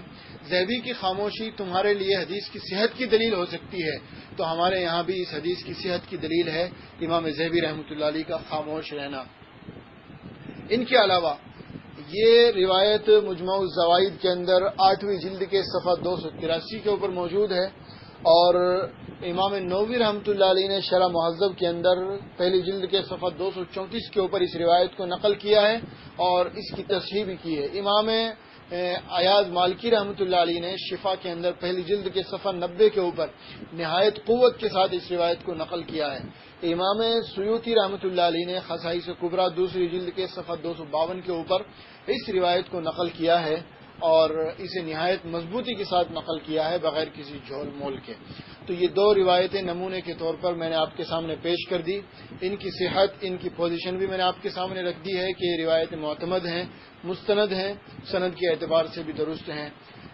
ذہبی کی خاموشی تمہارے لیے حدیث کی صحت کی دلیل ہو سکتی ہے، تو ہمارے یہاں بھی اس حدیث کی صحت کی دلیل ہے امام ذہبی رحمۃ اللہ علیہ کا خاموش رہنا۔ ان کے علاوہ یہ روایت مجمع الزوائد کے اندر 8ویں جلد کے صفحہ 283 کے اوپر موجود ہے، اور امام نووی رحمۃ اللہ علیہ نے شرح مہذب کے اندر پہلی جلد کے صفحہ 234 کے اوپر اس روایت کو نقل کیا ہے اور اس کی تصحیح بھی کی ہے۔ امام ایاز مالکی رحمۃ اللہ علیہ نے شفا کے اندر پہلی جلد کے صفحہ 90 کے اوپر نہایت قوت کے ساتھ اس روایت کو نقل کیا ہے۔ امام سیوطی رحمۃ اللہ علیہ نے خصائص کبریٰ دوسری جلد کے صفحہ 252 کے اوپر اس روایت کو نقل کیا ہے، اور اسے نہایت مضبوطی کے ساتھ نقل کیا ہے بغیر کسی جھول مول کے. تو یہ دو روایتیں نمونے کے طور پر میں نے آپ کے سامنے پیش کر دی. ان کی صحت، ان کی پوزیشن بھی میں نے آپ کے سامنے رکھ دی ہے کہ یہ روایتیں معتمد ہیں، مستند ہیں، سند کے اعتبار سے بھی درست ہیں.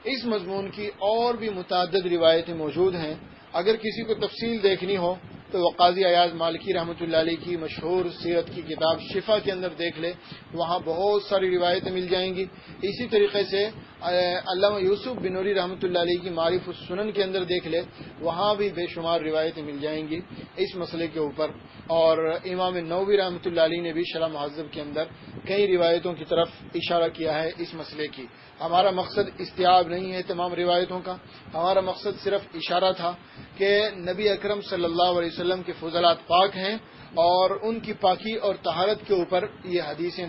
اس مضمون کی اور بھی متعدد روایتیں موجود ہیں. اگر کسی کو تفصیل دیکھنی ہو تو وہ قاضی ایاز مالکی رحمۃ اللہ علیہ کی مشہور سیرت کی کتاب شفا کے اندر دیکھ لے، وہاں بہت ساری روایتیں مل جائیں گی. اسی طریقے سے علامہ یوسف بن نوری رحمۃ اللہ علیہ کی معارف السنن کے اندر دیکھ لے، وہاں بھی بے شمار روایتیں مل جائیں گی اس مسئلے کے اوپر. اور امام نووی رحمۃ اللہ علیہ نے بھی شرح مہذب کے اندر کئی روایتوں کی طرف اشارہ کیا ہے اس مسئلے کی. ہمارا مقصد استیاب نہیں ہے تمام روایتوں کا، ہمارا مقصد صرف اشارہ تھا کہ نبی اکرم صلی اللہ علیہ وسلم کے فضلات پاک ہیں اور ان کی پاکی اور طہارت کے اوپر یہ حدیثیں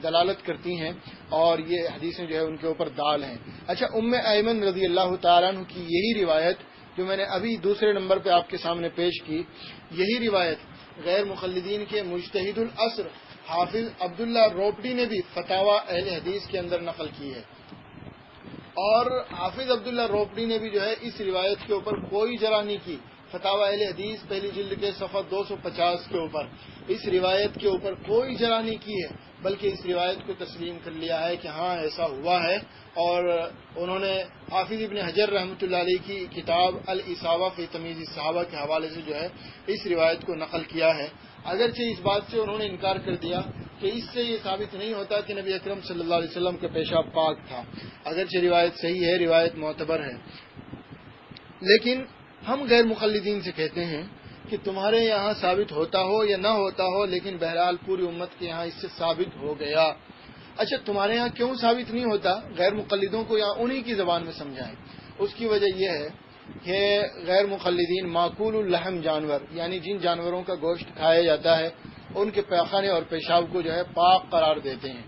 دلالت کرتی ہیں اور یہ حدیثیں جو ہے ان کے اوپر دال ہیں. اچھا، ام ایمن رضی اللہ تعالیٰ عنہ کی یہی روایت جو میں نے ابھی دوسرے نمبر پہ آپ کے سامنے پیش کی، یہی روایت غیر مقلدین کے مجتہد العصر حافظ عبداللہ روپڑی نے بھی فتاوی اہل حدیث کے اندر نقل کی ہے. اور حافظ عبداللہ روپڑی نے بھی جو ہے اس روایت کے اوپر کوئی جرح نہیں کی. فتاوی اہل حدیث پہلی جلد کے صفحہ 250 کے اوپر اس روایت کے اوپر کوئی جرح نہیں کی ہے، بلکہ اس روایت کو تسلیم کر لیا ہے کہ ہاں ایسا ہوا ہے. اور انہوں نے حافظ ابن حجر رحمۃ اللہ علیہ کی کتاب الاصابہ فی تمیز الصحابہ کے حوالے سے جو ہے اس روایت کو نقل کیا ہے. اگرچہ اس بات سے انہوں نے انکار کر دیا کہ اس سے یہ ثابت نہیں ہوتا کہ نبی اکرم صلی اللہ علیہ وسلم کا پیشاب پاک تھا. اگرچہ روایت صحیح ہے، روایت معتبر ہے، لیکن ہم غیر مقلدین سے کہتے ہیں کہ تمہارے یہاں ثابت ہوتا ہو یا نہ ہوتا ہو، لیکن بہرحال پوری امت کے یہاں اس سے ثابت ہو گیا. اچھا، تمہارے یہاں کیوں ثابت نہیں ہوتا؟ غیر مقلدوں کو یہاں انہی کی زبان میں سمجھائیں. اس کی وجہ یہ ہے کہ غیر مقلدین معقول اللحم جانور، یعنی جن جانوروں کا گوشت کھایا جاتا ہے، ان کے پیخانے اور پیشاب کو جو ہے پاک قرار دیتے ہیں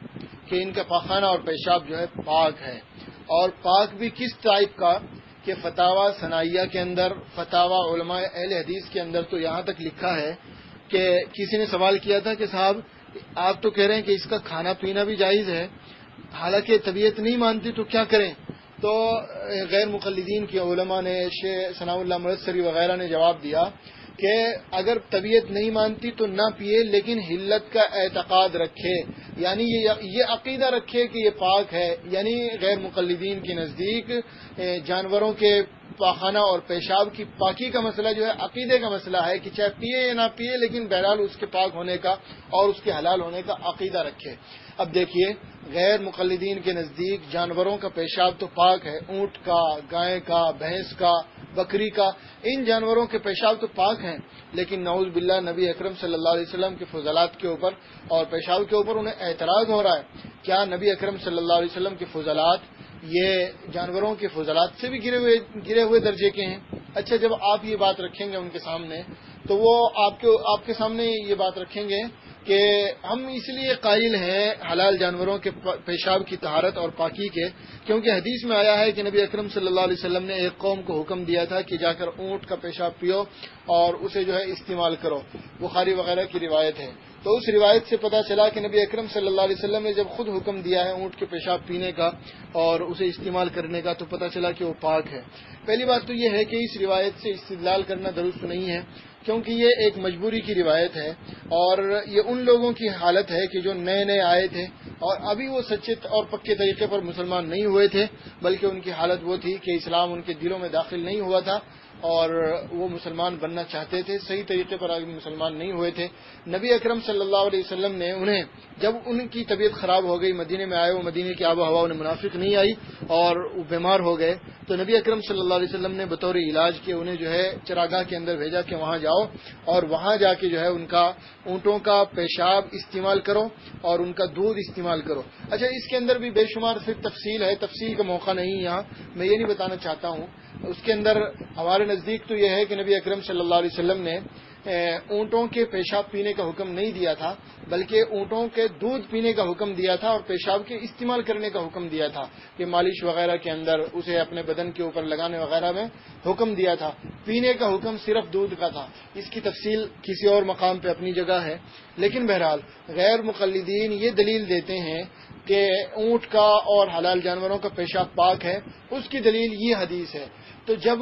کہ ان کا پاخانہ اور پیشاب جو ہے پاک ہے. اور پاک بھی کس ٹائپ کا کہ فتاوی ثنائیہ کے اندر، فتاوی علماء اہل حدیث کے اندر تو یہاں تک لکھا ہے کہ کسی نے سوال کیا تھا کہ صاحب آپ تو کہہ رہے ہیں کہ اس کا کھانا پینا بھی جائز ہے، حالانکہ طبیعت نہیں مانتی تو کیا کریں؟ تو غیر مقلدین کے علماء نے، شیخ ثناء اللہ مرسری وغیرہ نے جواب دیا کہ اگر طبیعت نہیں مانتی تو نہ پیے، لیکن حلت کا اعتقاد رکھے، یعنی یہ عقیدہ رکھے کہ یہ پاک ہے. یعنی غیر مقلدین کے نزدیک جانوروں کے پاخانہ اور پیشاب کی پاکی کا مسئلہ جو ہے عقیدے کا مسئلہ ہے کہ چاہے پیے یا نہ پیے، لیکن بہرحال اس کے پاک ہونے کا اور اس کے حلال ہونے کا عقیدہ رکھے. اب دیکھیے، غیر مقلدین کے نزدیک جانوروں کا پیشاب تو پاک ہے، اونٹ کا، گائے کا، بھینس کا، بکری کا، ان جانوروں کے پیشاب تو پاک ہیں، لیکن نعوذ باللہ نبی اکرم صلی اللہ علیہ وسلم کے فضلات کے اوپر اور پیشاب کے اوپر انہیں اعتراض ہو رہا ہے. کیا نبی اکرم صلی اللہ علیہ وسلم کے فضلات یہ جانوروں کے فضلات سے بھی گرے ہوئے درجے کے ہیں؟ اچھا، جب آپ یہ بات رکھیں گے ان کے سامنے تو وہ آپ کے سامنے یہ بات رکھیں گے کہ ہم اس لیے قائل ہیں حلال جانوروں کے پیشاب کی طہارت اور پاکی کے، کیونکہ حدیث میں آیا ہے کہ نبی اکرم صلی اللہ علیہ وسلم نے ایک قوم کو حکم دیا تھا کہ جا کر اونٹ کا پیشاب پیو اور اسے جو ہے استعمال کرو. بخاری وغیرہ کی روایت ہے. تو اس روایت سے پتہ چلا کہ نبی اکرم صلی اللہ علیہ وسلم نے جب خود حکم دیا ہے اونٹ کے پیشاب پینے کا اور اسے استعمال کرنے کا، تو پتہ چلا کہ وہ پاک ہے. پہلی بات تو یہ ہے کہ اس روایت سے استدلال کرنا درست نہیں ہے، کیونکہ یہ ایک مجبوری کی روایت ہے اور یہ ان لوگوں کی حالت ہے کہ جو نئے نئے آئے تھے اور ابھی وہ سچے اور پکے طریقے پر مسلمان نہیں ہوئے تھے، بلکہ ان کی حالت وہ تھی کہ اسلام ان کے دلوں میں داخل نہیں ہوا تھا اور وہ مسلمان بننا چاہتے تھے، صحیح طریقے پر ابھی مسلمان نہیں ہوئے تھے. نبی اکرم صلی اللہ علیہ وسلم نے انہیں، جب ان کی طبیعت خراب ہو گئی، مدینے میں آئے، وہ مدینے کی آب و ہوا انہیں منافق نہیں آئی اور وہ بیمار ہو گئے، تو نبی اکرم صلی اللہ علیہ وسلم نے بطور علاج کے انہیں جو ہے چراگاہ کے اندر بھیجا کہ وہاں جاؤ اور وہاں جا کے جو ہے ان کا اونٹوں کا پیشاب استعمال کرو اور ان کا دودھ استعمال کرو. اچھا، اس کے اندر بھی بے شمار پھر تفصیل ہے، تفصیل کا موقع نہیں یہاں، میں یہ نہیں بتانا چاہتا ہوں. اس کے اندر ہمارے نزدیک تو یہ ہے کہ نبی اکرم صلی اللہ علیہ وسلم نے اونٹوں کے پیشاب پینے کا حکم نہیں دیا تھا، بلکہ اونٹوں کے دودھ پینے کا حکم دیا تھا اور پیشاب کے استعمال کرنے کا حکم دیا تھا کہ مالش وغیرہ کے اندر اسے اپنے بدن کے اوپر لگانے وغیرہ میں حکم دیا تھا۔ پینے کا حکم صرف دودھ کا تھا۔ اس کی تفصیل کسی اور مقام پہ اپنی جگہ ہے، لیکن بہرحال غیر مقلدین یہ دلیل دیتے ہیں کہ اونٹ کا اور حلال جانوروں کا پیشاب پاک ہے، اس کی دلیل یہ حدیث ہے۔ تو جب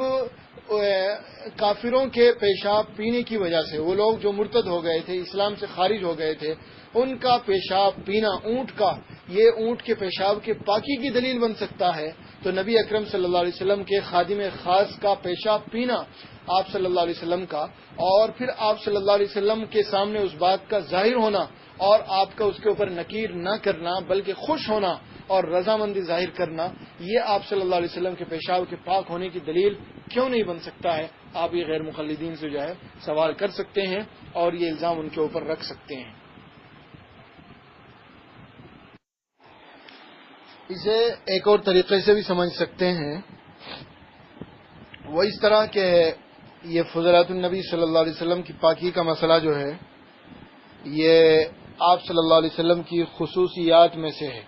کافروں کے پیشاب پینے کی وجہ سے وہ لوگ جو مرتد ہو گئے تھے، اسلام سے خارج ہو گئے تھے، ان کا پیشاب پینا اونٹ کا، یہ اونٹ کے پیشاب کے پاکی کی دلیل بن سکتا ہے، تو نبی اکرم صلی اللہ علیہ وسلم کے خادم خاص کا پیشاب پینا آپ صلی اللہ علیہ وسلم کا، اور پھر آپ صلی اللہ علیہ وسلم کے سامنے اس بات کا ظاہر ہونا اور آپ کا اس کے اوپر نکیر نہ کرنا بلکہ خوش ہونا اور رضامندی ظاہر کرنا، یہ آپ صلی اللہ علیہ وسلم کے پیشاب کے پاک ہونے کی دلیل کیوں نہیں بن سکتا ہے؟ آپ یہ غیر مقلدین سے جو ہے سوال کر سکتے ہیں اور یہ الزام ان کے اوپر رکھ سکتے ہیں۔ اسے ایک اور طریقے سے بھی سمجھ سکتے ہیں، وہ اس طرح کہ یہ فضلات النبی صلی اللہ علیہ وسلم کی پاکی کا مسئلہ جو ہے یہ آپ صلی اللہ علیہ وسلم کی خصوصیات میں سے ہے،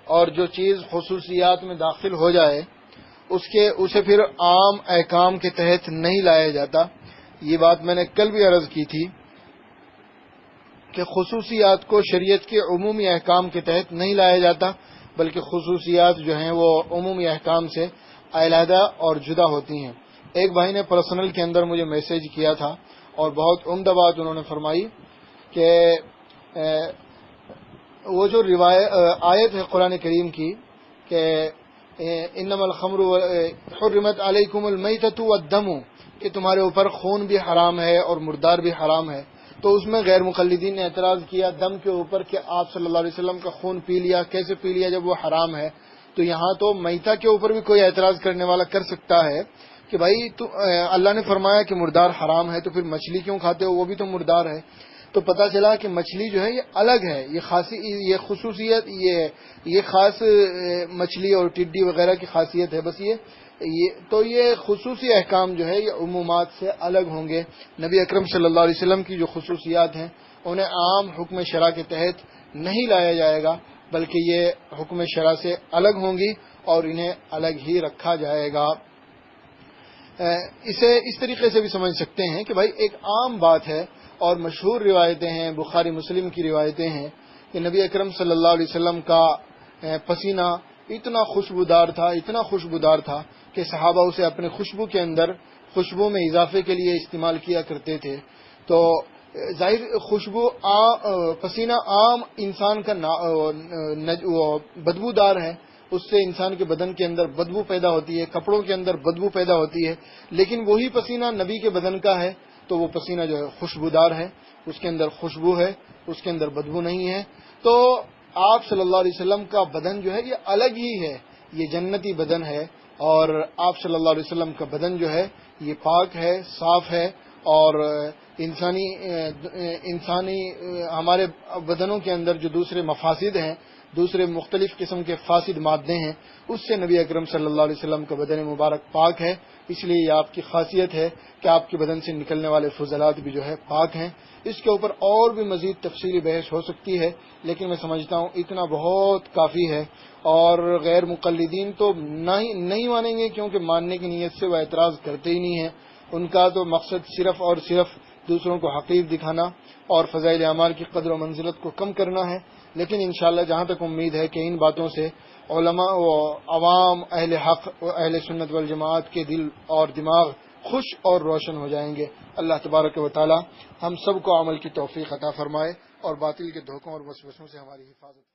اور جو چیز خصوصیات میں داخل ہو جائے اسے پھر عام احکام کے تحت نہیں لایا جاتا۔ یہ بات میں نے کل بھی عرض کی تھی کہ خصوصیات کو شریعت کے عمومی احکام کے تحت نہیں لایا جاتا، بلکہ خصوصیات جو ہیں وہ عمومی احکام سے علیحدہ اور جدا ہوتی ہیں۔ ایک بھائی نے پرسنل کے اندر مجھے میسج کیا تھا اور بہت عمدہ بات انہوں نے فرمائی کہ وہ جو آیت ہے قرآن کریم کی کہ انما الخمر حرمت علیکم المیتۃ والدم، کہ تمہارے اوپر خون بھی حرام ہے اور مردار بھی حرام ہے، تو اس میں غیر مقلدین نے اعتراض کیا دم کے اوپر کہ آپ صلی اللہ علیہ وسلم کا خون پی لیا، کیسے پی لیا جب وہ حرام ہے؟ تو یہاں تو میتہ کے اوپر بھی کوئی اعتراض کرنے والا کر سکتا ہے کہ بھائی تو اللہ نے فرمایا کہ مردار حرام ہے، تو پھر مچھلی کیوں کھاتے ہو؟ وہ بھی تو مردار ہے۔ تو پتہ چلا کہ مچھلی جو ہے یہ الگ ہے، یہ خصوصیت یہ خاص مچھلی اور ٹڈی وغیرہ کی خاصیت ہے، بس تو یہ خصوصی احکام جو ہے یہ عمومات سے الگ ہوں گے۔ نبی اکرم صلی اللہ علیہ وسلم کی جو خصوصیات ہیں انہیں عام حکم شرع کے تحت نہیں لایا جائے گا، بلکہ یہ حکم شرع سے الگ ہوں گی اور انہیں الگ ہی رکھا جائے گا۔ اسے اس طریقے سے بھی سمجھ سکتے ہیں کہ بھائی ایک عام بات ہے اور مشہور روایتیں ہیں، بخاری مسلم کی روایتیں ہیں کہ نبی اکرم صلی اللہ علیہ وسلم کا پسینہ اتنا خوشبودار تھا کہ صحابہ اسے اپنے خوشبو میں اضافے کے لیے استعمال کیا کرتے تھے۔ تو ظاہر پسینہ عام انسان کا بدبودار ہے، اس سے انسان کے بدن کے اندر بدبو پیدا ہوتی ہے، کپڑوں کے اندر بدبو پیدا ہوتی ہے، لیکن وہی پسینہ نبی کے بدن کا ہے تو وہ پسینہ جو ہے خوشبودار ہے، اس کے اندر خوشبو ہے، اس کے اندر بدبو نہیں ہے۔ تو آپ صلی اللہ علیہ وسلم کا بدن جو ہے یہ الگ ہی ہے، یہ جنتی بدن ہے، اور آپ صلی اللہ علیہ وسلم کا بدن جو ہے یہ پاک ہے، صاف ہے، اور انسانی ہمارے بدنوں کے اندر جو دوسرے مفاسد ہیں، دوسرے مختلف قسم کے فاسد مادے ہیں، اس سے نبی اکرم صلی اللہ علیہ وسلم کا بدن مبارک پاک ہے۔ اس لیے یہ آپ کی خاصیت ہے کہ آپ کے بدن سے نکلنے والے فضلات بھی جو ہے پاک ہیں۔ اس کے اوپر اور بھی مزید تفصیلی بحث ہو سکتی ہے، لیکن میں سمجھتا ہوں اتنا بہت کافی ہے، اور غیر مقلدین تو نہیں مانیں گے، کیونکہ ماننے کی نیت سے وہ اعتراض کرتے ہی نہیں ہیں۔ ان کا تو مقصد صرف اور صرف دوسروں کو حقیر دکھانا اور فضائل اعمال کی قدر و منزلت کو کم کرنا ہے۔ لیکن انشاءاللہ جہاں تک امید ہے کہ ان باتوں سے علماء و عوام، اہل حق و اہل سنت والجماعت کے دل اور دماغ خوش اور روشن ہو جائیں گے۔ اللہ تبارک و تعالی ہم سب کو عمل کی توفیق عطا فرمائے اور باطل کے دھوکوں اور وسوسوں سے ہماری حفاظت